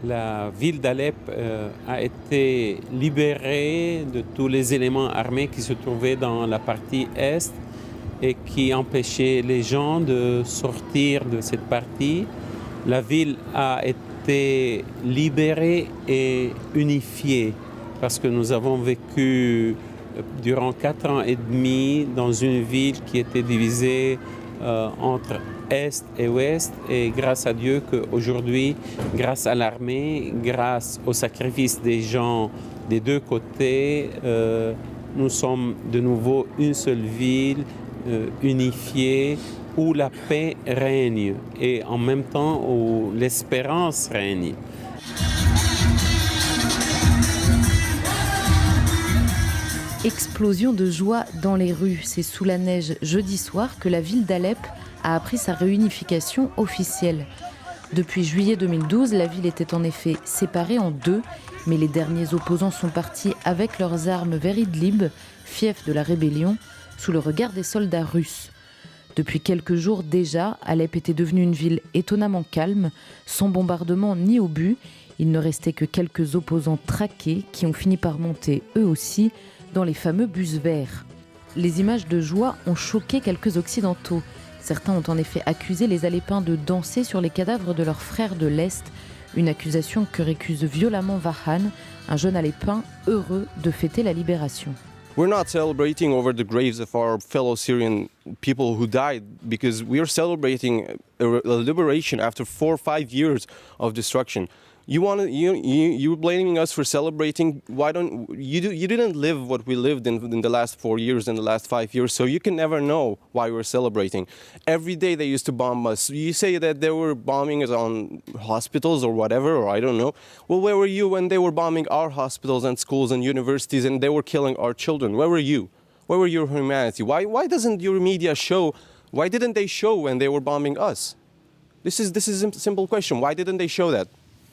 La ville d'Alep a été libérée de tous les éléments armés qui se trouvaient dans la partie est et qui empêchaient les gens de sortir de cette partie. La ville a été libérée et unifiée parce que nous avons vécu durant 4 ans et demi dans une ville qui était divisée entre Est et Ouest, et grâce à Dieu qu'aujourd'hui, grâce à l'armée, grâce au sacrifice des gens des deux côtés, nous sommes de nouveau une seule ville unifiée où la paix règne et en même temps où l'espérance règne. Explosion de joie dans les rues. C'est sous la neige jeudi soir que la ville d'Alep a appris sa réunification officielle. Depuis juillet 2012, la ville était en effet séparée en deux, mais les derniers opposants sont partis avec leurs armes vers Idlib, fief de la rébellion, sous le regard des soldats russes. Depuis quelques jours déjà, Alep était devenue une ville étonnamment calme, sans bombardement ni obus. Il ne restait que quelques opposants traqués qui ont fini par monter, eux aussi, dans les fameux bus verts. Les images de joie ont choqué quelques Occidentaux. Certains ont en effet accusé les Alépins de danser sur les cadavres de leurs frères de l'Est, une accusation que récuse violemment Vahan, un jeune Alépin heureux de fêter la libération. We're not celebrating over the graves of our fellow Syrian people who died because we are celebrating a liberation after 4 or 5 years of destruction. You're blaming us for celebrating. Why don't you didn't live what we lived in the last 4 years, in the last 5 years, so you can never know why we're celebrating. Every day they used to bomb us. You say that they were bombing us on hospitals or whatever, or I don't know. Well, where were you when they were bombing our hospitals and schools and universities and they were killing our children? Where were you? Where were your humanity? Why doesn't your media show? Why didn't they show when they were bombing us? This is a simple question. Why didn't they show that?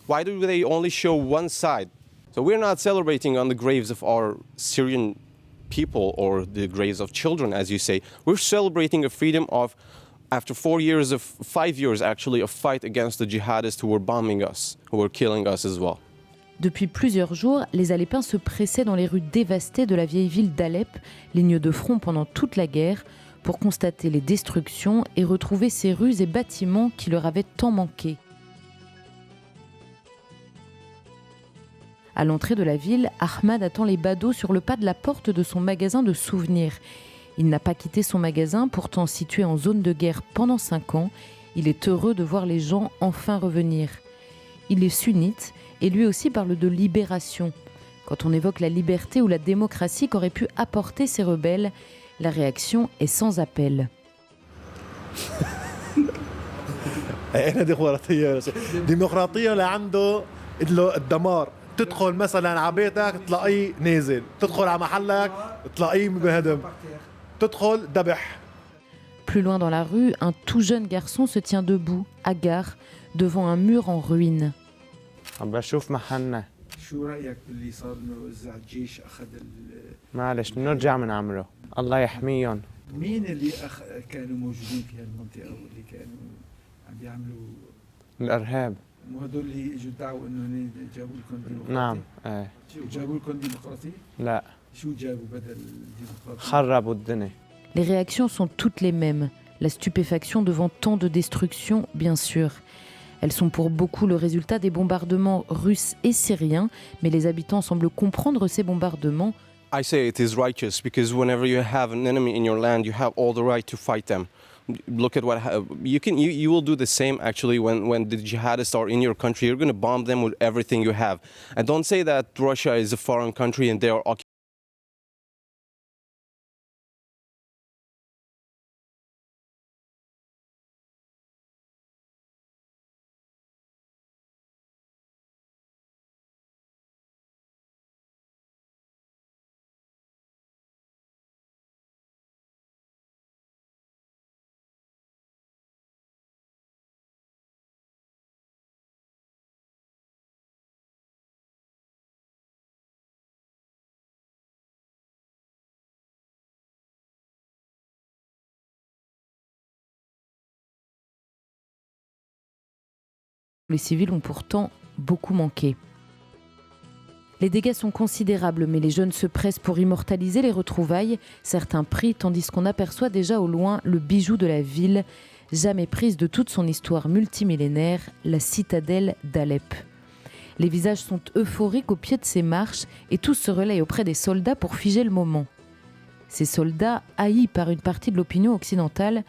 Why do they only show one side? So we're not celebrating on the graves of our Syrian people or the graves of children, as you say. We're celebrating a freedom of, after 5 years actually, of fight against the jihadists who were bombing us, who were killing us as well. Depuis plusieurs jours, les Alépins se pressaient dans les rues dévastées de la vieille ville d'Alep, ligne de front pendant toute la guerre, pour constater les destructions et retrouver ces rues et bâtiments qui leur avaient tant manqué. À l'entrée de la ville, Ahmad attend les badauds sur le pas de la porte de son magasin de souvenirs. Il n'a pas quitté son magasin, pourtant situé en zone de guerre pendant 5 ans. Il est heureux de voir les gens enfin revenir. Il est sunnite et lui aussi parle de libération. Quand on évoque la liberté ou la démocratie qu'auraient pu apporter ces rebelles, la réaction est sans appel. تدخل مثلا على بيتك تلاقيه نازل، تدخل على محلك تلاقيه مبهدم، تدخل ذبح. Plus loin dans la rue, un tout jeune garçon se tient debout, hagard, devant un mur en ruine. عم بشوف محلنا. شو رأيك باللي صار انه إذا الجيش أخذ معلش بنرجع من عمره، الله يحميهم. مين اللي كانوا موجودين في هالمنطقة واللي كانوا عم بيعملوا الإرهاب. مو هدول اللي اجوا دعوا انه جابوا لكم ديمقراطية؟ نعم ايه. جابوا لكم ديمقراطية؟ لا. شو جابوا بدل الديمقراطية؟ خربوا الدنيا. Les réactions sont toutes les mêmes. La stupéfaction devant tant de destruction, bien sûr. Elles sont pour beaucoup le résultat des bombardements russes et syriens, mais les habitants semblent comprendre ces bombardements. I say it is righteous because whenever you have an enemy in your land, you have all the right to fight them. Look at what you will do the same actually when the jihadists are in your country. You're going to bomb them with everything you have. And don't say that Russia is a foreign country and they are occupying. Les civils ont pourtant beaucoup manqué. Les dégâts sont considérables, mais les jeunes se pressent pour immortaliser les retrouvailles. Certains prient, tandis qu'on aperçoit déjà au loin le bijou de la ville, jamais prise de toute son histoire multimillénaire, la citadelle d'Alep. Les visages sont euphoriques au pied de ces marches et tous se relayent auprès des soldats pour figer le moment. Ces soldats, haïs par une partie de l'opinion occidentale,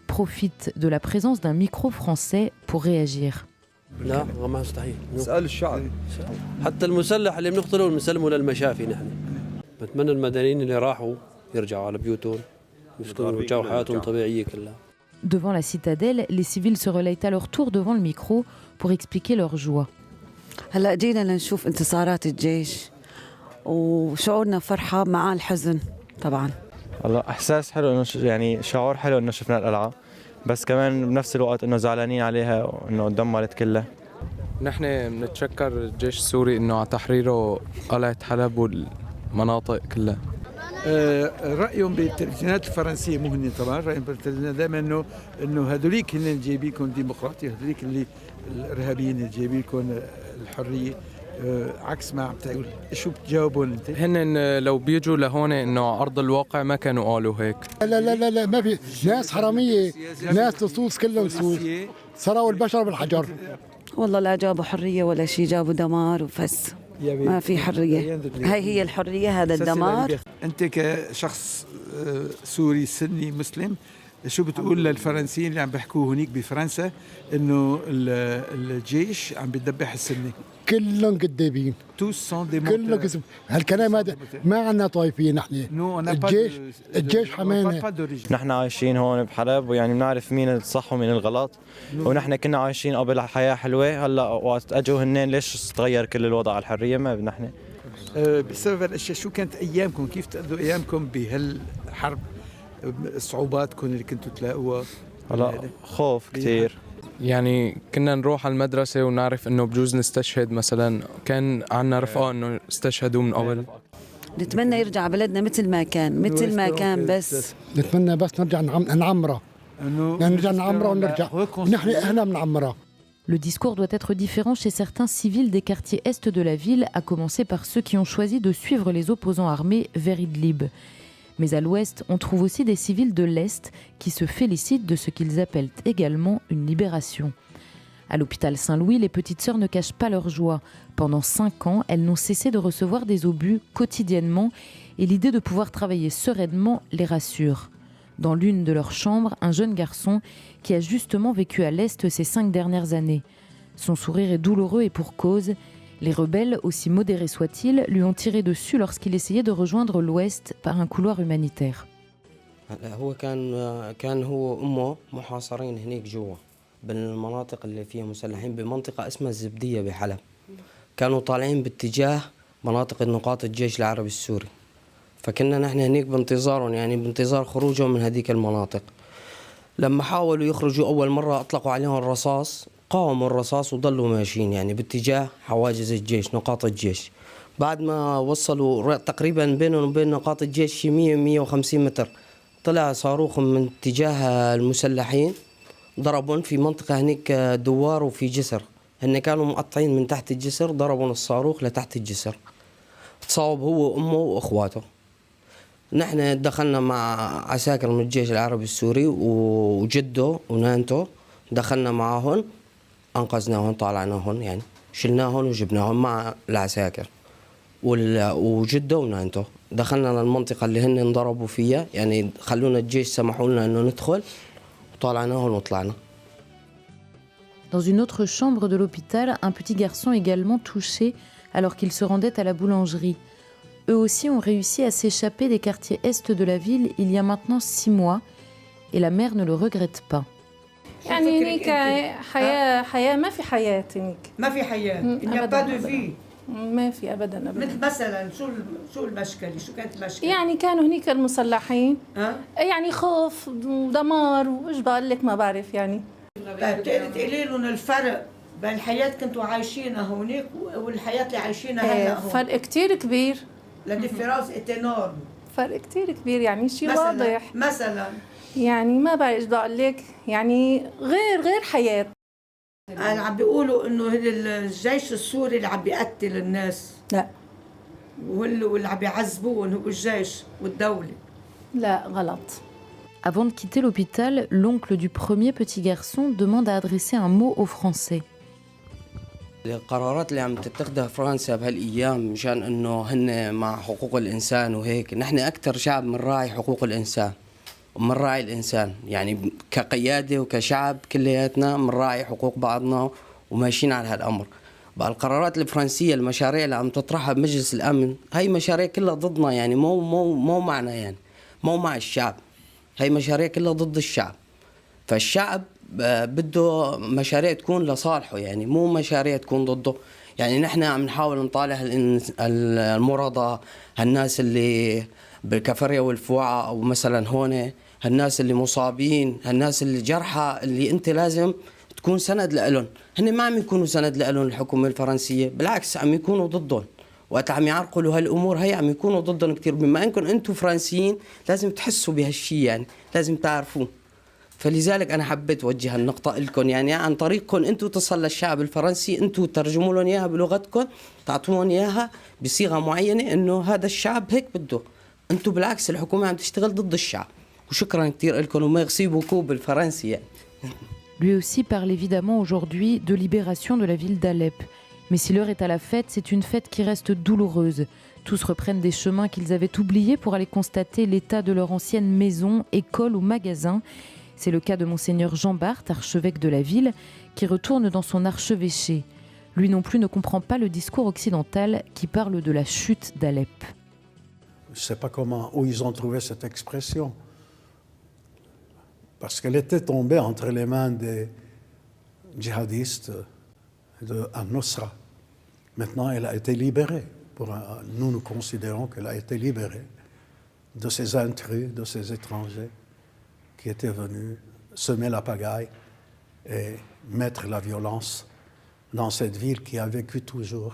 profitent de la présence d'un micro français pour réagir. لا ما مستحيل اسأل الشعب حتى المسلح اللي بنقتله بنسلمه للمشافي نحن بتمنى المدنيين اللي راحوا يرجعوا على بيوتهم يسكنوا ويرجعوا حياتهم طبيعية كلها. Devant la citadelle, les civils se relayent à leur tour devant le micro pour expliquer leur joie. هلا جينا لنشوف انتصارات الجيش وشعورنا فرحة مع الحزن طبعا. والله احساس حلو انه يعني شعور حلو انه شفنا القلعه، بس كمان بنفس الوقت انه زعلانين عليها وانه دمرت كلها. نحن بنتشكر الجيش السوري انه على تحريره قلعة حلب والمناطق كلها. رايهم بالتلفزيونات الفرنسيه مو هن طبعا، رايهم بالتلفزيونات دائما انه هذوليك هن جايبين لكم ديمقراطيه، هذوليك اللي الارهابيين اللي جايبين لكم الحريه، عكس ما عم تقول. شو بتجاوبون انت؟ هن لو بيجوا لهون انه ارض الواقع ما كانوا قالوا هيك. لا لا لا لا ما في ناس حراميه، ناس لصوص كلهم لصوص، سرقوا البشر بالحجر. والله لا جابوا حريه ولا شيء، جابوا دمار وفس. ما في حريه، هي الحريه، هذا الدمار. انت كشخص سوري سني مسلم شو بتقول للفرنسيين اللي عم بيحكوا هنيك بفرنسا انه الجيش عم بيدبح السنه؟ كلهم كذابين، كلهم كذب. هالكلام هذا ما عندنا طائفيه نحن. الجيش حمانا. نحن عايشين هون بحلب ويعني بنعرف مين الصح ومين الغلط، ونحن كنا عايشين قبل حياه حلوه، هلا وقت اجوا هنين ليش تغير كل الوضع على الحريه؟ ما نحن بسبب الاشياء. شو كانت ايامكم؟ كيف تقضوا ايامكم بهالحرب؟ صعوباتكم اللي كنتوا تلاقوها؟ هلا خوف كثير. يعني كنا نروح على المدرسة ونعرف انه بجوز نستشهد مثلا، كان عنا رفقة انه استشهدوا من قبل. نتمنى يرجع بلدنا مثل ما كان، مثل ما كان، بس نتمنى بس نرجع نعمره، نرجع نعمره ونرجع نحن اهلا بنعمره. Le discours doit être différent chez certains civils des quartiers est de la ville, à commencer par ceux qui ont choisi de suivre les opposants armés vers Idlib. Mais à l'ouest, on trouve aussi des civils de l'Est qui se félicitent de ce qu'ils appellent également une libération. À l'hôpital Saint-Louis, les petites sœurs ne cachent pas leur joie. Pendant 5 ans, elles n'ont cessé de recevoir des obus quotidiennement et l'idée de pouvoir travailler sereinement les rassure. Dans l'une de leurs chambres, un jeune garçon qui a justement vécu à l'Est ces 5 dernières années. Son sourire est douloureux et pour cause. Les rebelles, aussi modérés soient-ils, lui ont tiré dessus lorsqu'il essayait de rejoindre l'Ouest par un couloir humanitaire. هو كان هو وأمه محاصرين هناك جوا بالمناطق اللي فيها مسلحين بمنطقة اسمها الزبدية بحلب. كانوا طالعين باتجاه مناطق نقاط الجيش العربي السوري، فكنا نحن هناك بانتظارهم، يعني بانتظار خروجهم من هذيك المناطق. لما حاولوا يخرجوا أول مرة أطلقوا عليهم الرصاص، قاوموا الرصاص وضلوا ماشيين يعني باتجاه حواجز الجيش، نقاط الجيش. بعد ما وصلوا تقريبا بينهم وبين نقاط الجيش شي 100-150 متر، طلع صاروخ من اتجاه المسلحين ضربون في منطقة هناك دوار وفي جسر. هن كانوا مقطعين من تحت الجسر، ضربوا الصاروخ لتحت الجسر، تصاوب هو وأمه وأخواته. نحن دخلنا مع عساكر من الجيش العربي السوري وجده ونانتو، دخلنا معاهم أنقذناهم، طالعناهم، يعني شلناهم وجبناهم مع العساكر وجده ونانتو. دخلنا للمنطقة اللي هن انضربوا فيها، يعني خلونا الجيش سمحوا لنا إنه ندخل وطالعناهم وطلعنا. Dans une autre chambre de l'hôpital, un petit garçon également touché alors qu'il se rendait à la boulangerie. Eux aussi ont réussi à s'échapper des quartiers est de la ville il y a maintenant 6 mois et la mère ne le regrette pas. يعني هنيك حياة ما في حياة هنيك، ما في حياة، إنها با دو في، ما في أبدا. مثل مثلا شو المشكلة؟ شو كانت المشكلة؟ يعني كانوا هنيك المسلحين يعني خوف ودمار وإيش بقول لك ما بعرف يعني. طيب بتقدري تقولي لهم الفرق بين الحياة كنتوا عايشينها هونيك والحياة اللي عايشينها هلا هون؟ فرق كتير كبير. لا ديفيرونس إتنورم. فرق كتير كبير، يعني شيء واضح. مثلا يعني ما بعرف ايش بقول لك، يعني غير حياة. عم بيقولوا انه الجيش السوري اللي عم بيقتل الناس. لا. واللي عم بيعذبوهم هو الجيش والدولة. لا غلط. Avant de quitter l'hôpital, l'oncle du premier petit garçon demande à adresser un mot aux Français. القرارات اللي عم تتخذها فرنسا بهالايام مشان انه هن مع حقوق الانسان وهيك، نحن اكثر شعب بنراعي حقوق الانسان وبنراعي الانسان، يعني كقياده وكشعب كلياتنا بنراعي حقوق بعضنا وماشيين على هالامر. بقى القرارات الفرنسيه المشاريع اللي عم تطرحها بمجلس الامن هي مشاريع كلها ضدنا، يعني مو معنا، يعني مو مع الشعب، هي مشاريع كلها ضد الشعب. فالشعب بده مشاريع تكون لصالحه، يعني مو مشاريع تكون ضده. يعني نحن عم نحاول نطالع المرضى، هالناس اللي بالكفرية والفوعة أو مثلا هون، هالناس اللي مصابين، هالناس اللي جرحى، اللي أنت لازم تكون سند لهم. هن ما عم يكونوا سند لهم الحكومة الفرنسية، بالعكس عم يكونوا ضدهم. وقت عم يعرقلوا هالأمور هي عم يكونوا ضدهم كتير. بما أنكم أنتم فرنسيين لازم تحسوا بهالشي، يعني لازم تعرفوه. فلذلك أنا حبيت أوجه النقطة لكم، يعني عن طريقكم أنتم تصل للشعب الفرنسي، أنتم ترجموا لهم إياها بلغتكم، تعطوهم إياها بصيغة معينة إنه هذا الشعب هيك بده. أنتم بالعكس الحكومة عم تشتغل ضد الشعب. وشكرا كتير لكم وما يغصيبوا كوب بالفرنسي يعني. Lui aussi parle évidemment aujourd'hui de libération de la ville d'Alep. Mais si l'heure est à la fête, c'est une fête qui reste douloureuse. Tous reprennent des chemins qu'ils avaient oubliés pour aller constater l'état de leur ancienne maison, école ou magasin. C'est le cas de Monseigneur Jean Barthes, archevêque de la ville, qui retourne dans son archevêché. Lui non plus ne comprend pas le discours occidental qui parle de la chute d'Alep. Je ne sais pas où ils ont trouvé cette expression. Parce qu'elle était tombée entre les mains des djihadistes de Al-Nusra. Maintenant, elle a été libérée. Nous considérons qu'elle a été libérée de ces intrus, de ces étrangers qui étaient venus semer la pagaille et mettre la violence dans cette ville qui a vécu toujours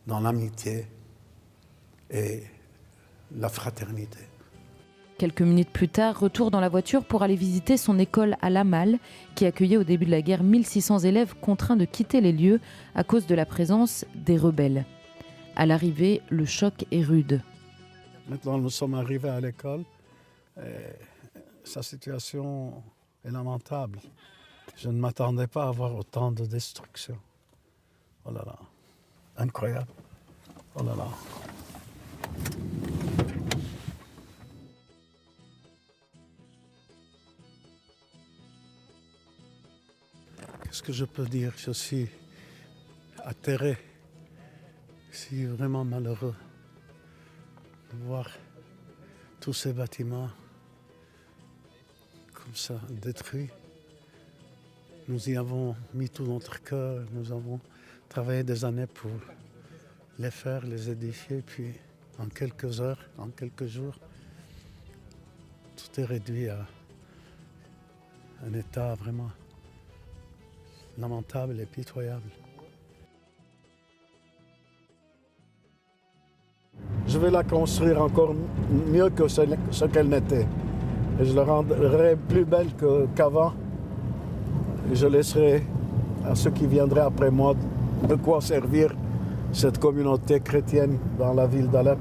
dans l'amitié et la fraternité. Quelques minutes plus tard, retour dans la voiture pour aller visiter son école à Lamal, qui accueillait au début de la guerre 1600 élèves contraints de quitter les lieux à cause de la présence des rebelles. À l'arrivée, le choc est rude. Maintenant, nous sommes arrivés à l'école. Sa situation est lamentable. Je ne m'attendais pas à voir autant de destruction. Oh là là, incroyable. Oh là là. Qu'est-ce que je peux dire? Je suis atterré. Je suis vraiment malheureux de voir tous ces bâtiments comme ça, détruits. Nous y avons mis tout notre cœur, nous avons travaillé des années pour les faire, les édifier, puis en quelques heures, en quelques jours, tout est réduit à un état vraiment lamentable et pitoyable. Je vais la construire encore mieux que ce qu'elle n'était. Et je la rendrai plus belle qu'avant. Et je laisserai à ceux qui viendraient après moi de quoi servir cette communauté chrétienne dans la ville d'Alep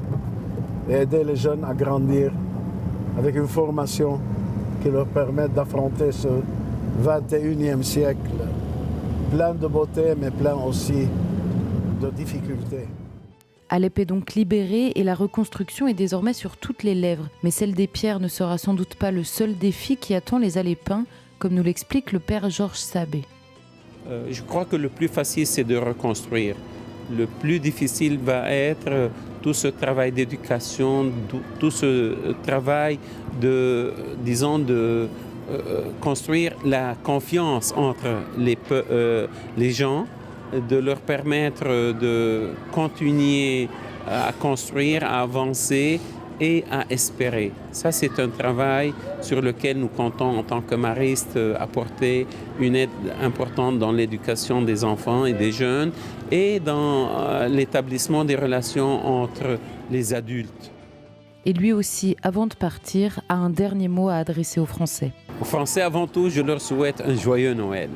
et aider les jeunes à grandir avec une formation qui leur permette d'affronter ce 21e siècle plein de beauté mais plein aussi de difficultés. Alep est donc libérée et la reconstruction est désormais sur toutes les lèvres. Mais celle des pierres ne sera sans doute pas le seul défi qui attend les Alepins, comme nous l'explique le père Georges Sabé. Je crois que le plus facile, c'est de reconstruire. Le plus difficile va être tout ce travail d'éducation, tout ce travail de construire la confiance entre les gens, de leur permettre de continuer à construire, à avancer et à espérer. Ça, c'est un travail sur lequel nous comptons en tant que maristes apporter une aide importante dans l'éducation des enfants et des jeunes et dans l'établissement des relations entre les adultes. Et lui aussi, avant de partir, a un dernier mot à adresser aux Français. Aux Français, avant tout, je leur souhaite un joyeux Noël.